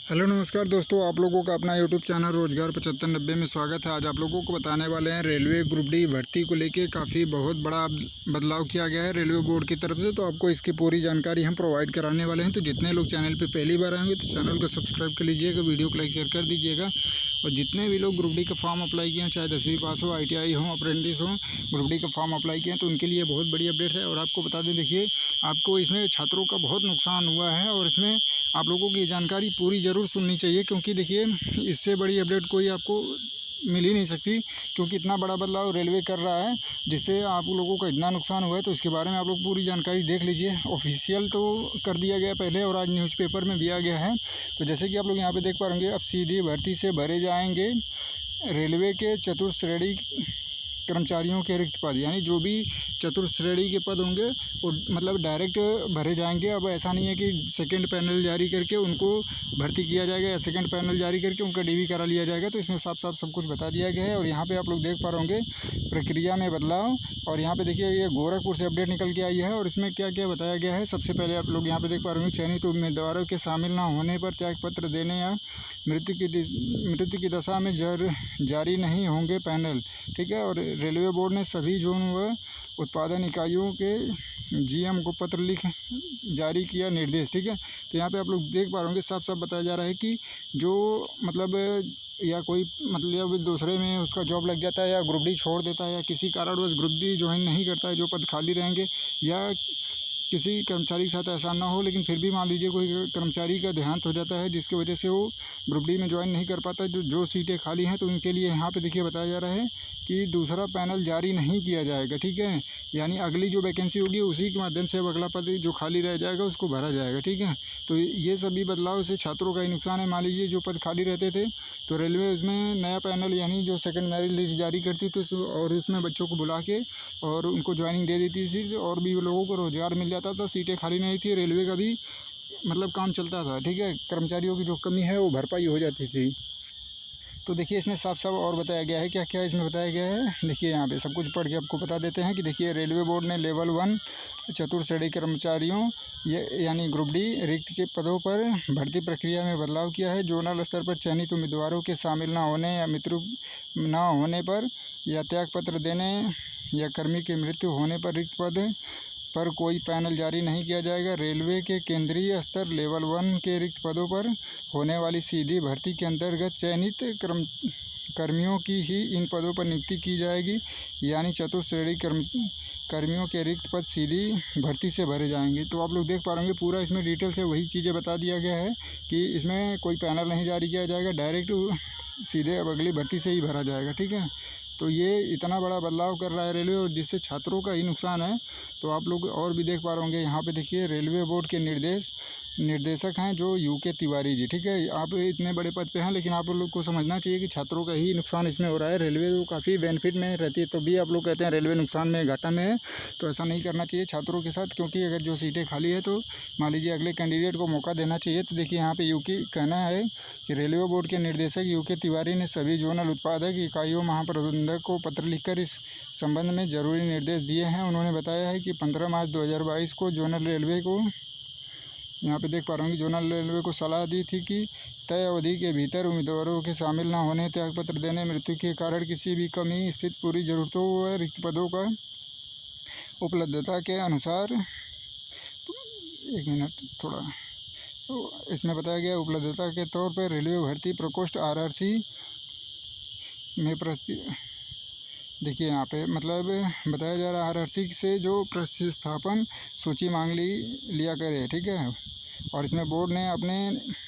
Hello नमस्कार दोस्तों, आप लोगों का अपना यूट्यूब चैनल रोजगार 7590 में स्वागत है। आज आप लोगों को बताने वाले हैं रेलवे ग्रुप डी भर्ती को लेके काफ़ी बहुत बड़ा बदलाव किया गया है रेलवे बोर्ड की तरफ से। तो आपको इसकी पूरी जानकारी हम प्रोवाइड कराने वाले हैं। तो जितने लोग चैनल पे पहली बार आएंगे तो चैनल को सब्सक्राइब कर लीजिएगा, वीडियो को लाइक शेयर कर दीजिएगा। और जितने भी लोग ग्रुप डी का फॉर्म अप्लाई किए हैं, चाहे 10वीं पास हो, ITI हो, अप्रेंटिस हो, ग्रुप डी का फॉर्म अप्लाई किए हैं तो उनके लिए बहुत बड़ी अपडेट है। और आपको बता दें, देखिए आपको इसमें छात्रों का बहुत नुकसान हुआ है और इसमें आप लोगों की जानकारी पूरी ज़रूर सुननी चाहिए, क्योंकि देखिए इससे बड़ी अपडेट कोई आपको मिल ही नहीं सकती। क्योंकि इतना बड़ा बदलाव रेलवे कर रहा है जिससे आप लोगों का इतना नुकसान हुआ है। तो इसके बारे में आप लोग पूरी जानकारी देख लीजिए। ऑफिशियल तो कर दिया गया पहले और आज न्यूज़पेपर में भी आ गया है। तो जैसे कि आप लोग यहाँ पे देख पा रहे होंगे, अब सीधी भर्ती से भरे जाएंगे रेलवे के चतुर्थ श्रेणी कर्मचारियों के रिक्त पद, यानी जो भी चतुर्थ श्रेणी के पद होंगे वो मतलब डायरेक्ट भरे जाएंगे। अब ऐसा नहीं है कि सेकंड पैनल जारी करके उनको भर्ती किया जाएगा या सेकंड पैनल जारी करके उनका DV करा लिया जाएगा। तो इसमें साफ साफ सब कुछ बता दिया गया है। और यहाँ पे आप लोग देख पा रहे होंगे प्रक्रिया में बदलाव। और यहाँ पे देखिए ये गोरखपुर से अपडेट निकल के आई है और इसमें क्या क्या बताया गया है। सबसे पहले आप लोग यहाँ पे देख पा रहे होंगे, चयनित उम्मीदवारों के शामिल न होने पर त्याग पत्र देने या मृत्यु की दशा में जारी नहीं होंगे पैनल। ठीक है। और रेलवे बोर्ड ने सभी जोन व उत्पादन इकाइयों के GM को पत्र लिख जारी किया निर्देश। ठीक है। तो यहाँ पे आप लोग देख पा रहे होंगे साफ साफ बताया जा रहा है कि जो मतलब या कोई मतलब दूसरे में उसका जॉब लग जाता है या ग्रुप डी छोड़ देता है या किसी कारणवश ग्रुप डी ज्वाइन नहीं करता है, जो पद खाली रहेंगे, या किसी कर्मचारी के साथ ऐसा ना हो लेकिन फिर भी मान लीजिए कोई कर्मचारी का देहांत हो जाता है जिसकी वजह से वो ग्रुप डी में ज्वाइन नहीं कर पाता, जो सीटें खाली हैं, तो उनके लिए यहाँ पे देखिए बताया जा रहा है कि दूसरा पैनल जारी नहीं किया जाएगा। ठीक है। यानी अगली जो वैकेंसी होगी उसी के माध्यम से अगला पद जो खाली रह जाएगा उसको भरा जाएगा। ठीक है। तो ये सभी बदलाव से छात्रों का ही नुकसान है। मान लीजिए जो पद खाली रहते थे तो रेलवे उसमें नया पैनल यानी जो सेकंड मेरिट लिस्ट जारी करती थी और उसमें बच्चों को बुला के और उनको ज्वाइनिंग दे देती थी और भी लोगों को रोज़गार मिल जाता था, सीटें खाली नहीं थी, रेलवे का भी मतलब काम चलता था। ठीक है। कर्मचारियों की जो कमी है वो भरपाई हो जाती थी। तो देखिए इसमें साफ साफ और बताया गया है, क्या क्या इसमें बताया गया है। देखिए यहाँ पे सब कुछ पढ़ के आपको बता देते हैं कि देखिए रेलवे बोर्ड ने लेवल 1 चतुर्थ श्रेणी कर्मचारियों यानी ग्रुप डी रिक्त के पदों पर भर्ती प्रक्रिया में बदलाव किया है। जोनल स्तर पर चयनित उम्मीदवारों के शामिल न होने या मृत्यु न होने पर या त्याग पत्र देने या कर्मी की मृत्यु होने पर रिक्त पद पर कोई पैनल जारी नहीं किया जाएगा। रेलवे के केंद्रीय स्तर लेवल 1 के रिक्त पदों पर होने वाली सीधी भर्ती के अंतर्गत चयनित कर्मियों की ही इन पदों पर नियुक्ति की जाएगी, यानी चतुर्थ श्रेणी कर्मियों के रिक्त पद सीधी भर्ती से भरे जाएंगे। तो आप लोग देख पा रहे होंगे पूरा इसमें डिटेल से वही चीज़ें बता दिया गया है कि इसमें कोई पैनल नहीं जारी किया जाएगा, डायरेक्ट सीधे अब अगली भर्ती से ही भरा जाएगा। ठीक है। तो ये इतना बड़ा बदलाव कर रहा है रेलवे और जिससे छात्रों का ही नुकसान है। तो आप लोग और भी देख पा रहे होंगे यहाँ पे देखिए रेलवे बोर्ड के निर्देशक हैं जो UK तिवारी जी। ठीक है। आप इतने बड़े पद पे हैं लेकिन आप लोग को समझना चाहिए कि छात्रों का ही नुकसान इसमें हो रहा है। रेलवे तो काफ़ी बेनिफिट में रहती है, तो भी आप लोग कहते हैं रेलवे नुकसान में घाटा में है। तो ऐसा नहीं करना चाहिए छात्रों के साथ, क्योंकि अगर जो सीटें खाली है तो मान लीजिए अगले कैंडिडेट को मौका देना चाहिए। तो देखिए यहाँ पे UK कहना है कि रेलवे बोर्ड के निर्देशक UK तिवारी ने सभी जोनल उत्पादक इकाइयों महाप्रबंधक को पत्र लिखकर इस संबंध में जरूरी निर्देश दिए हैं। उन्होंने बताया है कि 15 मार्च 2022 को जोनल रेलवे को यहाँ पे देख पा रहा हूँ कि जोनल रेलवे को सलाह दी थी कि तय अवधि के भीतर उम्मीदवारों के शामिल न होने, त्यागपत्र देने, मृत्यु के कारण किसी भी कमी स्थित पूरी जरूरतों व रिक्त पदों का उपलब्धता के अनुसार, एक मिनट थोड़ा, तो इसमें बताया गया उपलब्धता के तौर पर रेलवे भर्ती प्रकोष्ठ RRC में देखिए यहाँ पे मतलब बताया जा रहा है RRC से जो प्रतिस्थापन सूची मांग लिया करे। ठीक है। और इसमें बोर्ड ने अपने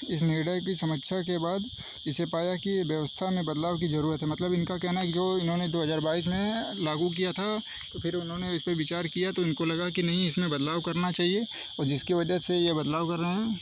इस निर्णय की समीक्षा के बाद इसे पाया कि व्यवस्था में बदलाव की ज़रूरत है। मतलब इनका कहना है कि जो इन्होंने 2022 में लागू किया था तो फिर उन्होंने इस पर विचार किया तो इनको लगा कि नहीं, इसमें बदलाव करना चाहिए और जिसकी वजह से ये बदलाव कर रहे हैं।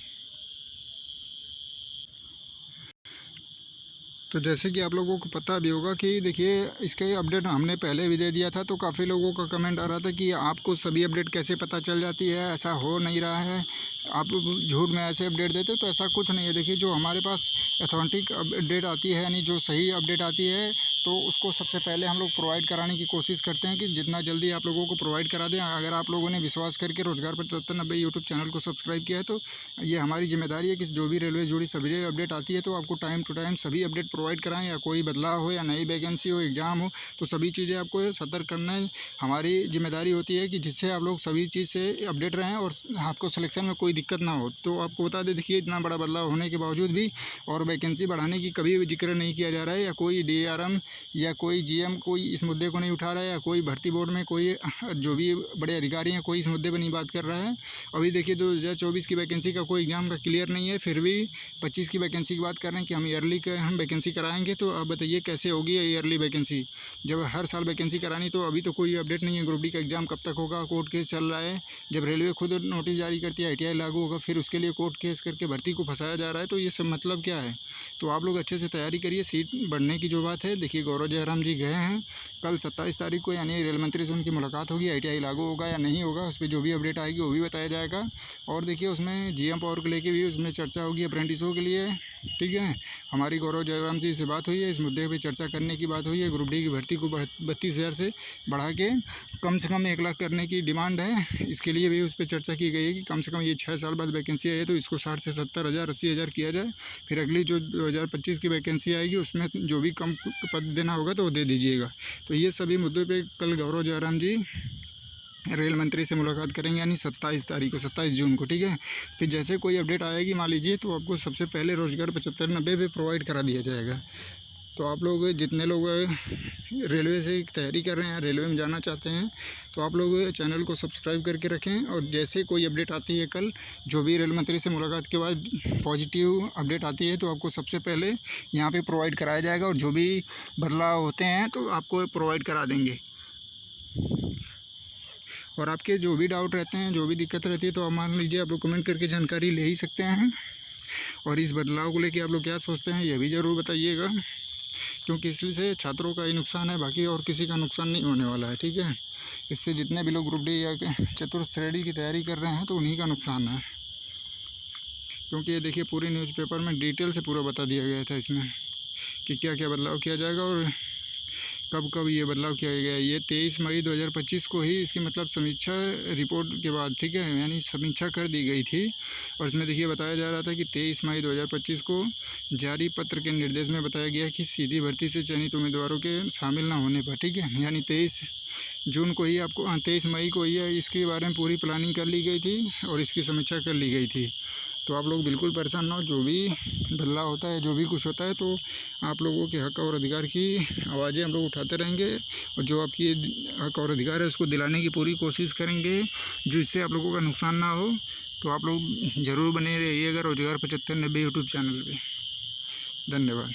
तो जैसे कि आप लोगों को पता भी होगा कि देखिए इसके अपडेट हमने पहले भी दे दिया था, तो काफ़ी लोगों का कमेंट आ रहा था कि आपको सभी अपडेट कैसे पता चल जाती है, ऐसा हो नहीं रहा है, आप झूठ में ऐसे अपडेट देते हो। तो ऐसा कुछ नहीं है। देखिए जो हमारे पास अथेंटिक अपडेट आती है यानी जो सही अपडेट आती है तो उसको सबसे पहले हम लोग प्रोवाइड कराने की कोशिश करते हैं कि जितना जल्दी आप लोगों को प्रोवाइड करा दें। अगर आप लोगों ने विश्वास करके रोज़गार 7590 यूट्यूब चैनल को सब्सक्राइब किया है तो ये हमारी जिम्मेदारी है कि जो भी रेलवे जुड़ी सभी अपडेट आती है तो आपको टाइम टू टाइम सभी अपडेट प्रोवाइड कराएं। या कोई बदलाव हो या नई वैकेंसी हो, एग्ज़ाम हो, तो सभी चीज़ें आपको सतर्क करना हमारी जिम्मेदारी होती है कि जिससे आप लोग सभी चीज़ से अपडेट रहें और आपको सिलेक्शन में कोई दिक्कत ना हो। तो आपको बता दें, देखिए इतना बड़ा बदलाव होने के बावजूद भी और वैकेंसी बढ़ाने की कभी भी जिक्र नहीं किया जा रहा है, या कोई DRM या कोई GM कोई इस मुद्दे को नहीं उठा रहा है, या कोई भर्ती बोर्ड में कोई जो भी बड़े अधिकारी हैं कोई इस मुद्दे पर नहीं बात कर रहा है। अभी देखिए 2024 की वैकेंसी का कोई एग्ज़ाम का क्लियर नहीं है, फिर भी 25 की वैकेंसी की बात कर रहे हैं कि हम ईयरली हम वैकेंसी कराएंगे। तो आप बताइए कैसे होगी ईयरली वैकेंसी, जब हर साल वैकेंसी करानी। तो अभी तो कोई अपडेट नहीं है ग्रुप डी का एग्ज़ाम कब तक होगा, कोर्ट केस चल रहा है। जब रेलवे खुद नोटिस जारी करती है ITI लागू होगा, फिर उसके लिए कोर्ट केस करके भर्ती को फंसाया जा रहा है। तो ये सब मतलब क्या है? तो आप लोग अच्छे से तैयारी करिए। सीट बढ़ने की जो बात है, देखिए गौरव जयराम जी गए हैं कल 27 तारीख को, यानी रेल मंत्री से उनकी मुलाकात होगी। ITI लागू होगा या नहीं होगा उस पर जो भी अपडेट आएगी वो भी बताया जाएगा। और देखिए उसमें GM पावर को लेके भी उसमें चर्चा होगी अप्रेंटिसों के लिए, ठीक है। हमारी गौरव जयराम जी से बात हुई है, इस मुद्दे पे चर्चा करने की बात हुई है। ग्रुप डी की भर्ती को 32,000 से बढ़ा के कम से कम 1 लाख करने की डिमांड है। इसके लिए भी उस पर चर्चा की गई है कि कम से कम ये 6 साल बाद वैकेंसी आई है तो इसको 60 से 70,000 80,000 किया जाए। फिर अगली जो 2025 की वैकेंसी आएगी उसमें जो भी कम पद देना होगा तो वो दे दीजिएगा। तो ये सभी मुद्दों पर कल गौरव जयराम जी रेल मंत्री से मुलाकात करेंगे, यानी 27 तारीख को, 27 जून को, ठीक है। फिर जैसे कोई अपडेट आएगी मान लीजिए तो आपको सबसे पहले रोज़गार 7590 पे प्रोवाइड करा दिया जाएगा। तो आप लोग जितने लोग रेलवे से तैयारी कर रहे हैं, रेलवे में जाना चाहते हैं, तो आप लोग चैनल को सब्सक्राइब करके रखें। और जैसे कोई अपडेट आती है कल, जो भी रेल मंत्री से मुलाकात के बाद पॉजिटिव अपडेट आती है तो आपको सबसे पहले यहाँ पे प्रोवाइड कराया जाएगा। और जो भी बदलाव होते हैं तो आपको प्रोवाइड करा देंगे। और आपके जो भी डाउट रहते हैं, जो भी दिक्कत रहती है, तो आप मान लीजिए आप लोग कमेंट करके जानकारी ले ही सकते हैं। और इस बदलाव को लेके आप लोग क्या सोचते हैं ये भी ज़रूर बताइएगा, क्योंकि इससे छात्रों का ही नुकसान है, बाकी और किसी का नुकसान नहीं होने वाला है, ठीक है। इससे जितने भी लोग ग्रुप डी या चतुर्थ श्रेणी की तैयारी कर रहे हैं तो उन्हीं का नुकसान है। क्योंकि ये देखिए पूरी न्यूज़पेपर में डिटेल से पूरा बता दिया गया था इसमें कि क्या क्या बदलाव किया जाएगा और कब कब ये बदलाव किया गया। ये 23 मई 2025 को ही इसकी मतलब समीक्षा रिपोर्ट के बाद, ठीक है, यानी समीक्षा कर दी गई थी। और इसमें देखिए बताया जा रहा था कि 23 मई 2025 को जारी पत्र के निर्देश में बताया गया कि सीधी भर्ती से चयनित उम्मीदवारों के शामिल ना होने पर, ठीक है, यानी 23 जून को ही आपको 23 मई को ही इसके बारे में पूरी प्लानिंग कर ली गई थी और इसकी समीक्षा कर ली गई थी। तो आप लोग बिल्कुल परेशान ना हो, जो भी बदलाव होता है, जो भी कुछ होता है, तो आप लोगों के हक़ और अधिकार की आवाज़ें हम लोग उठाते रहेंगे। और जो आपकी हक़ और अधिकार है उसको दिलाने की पूरी कोशिश करेंगे, जिससे आप लोगों का नुकसान ना हो। तो आप लोग ज़रूर बने रहिएगा रोज़गार 7590 यूट्यूब चैनल पे। धन्यवाद।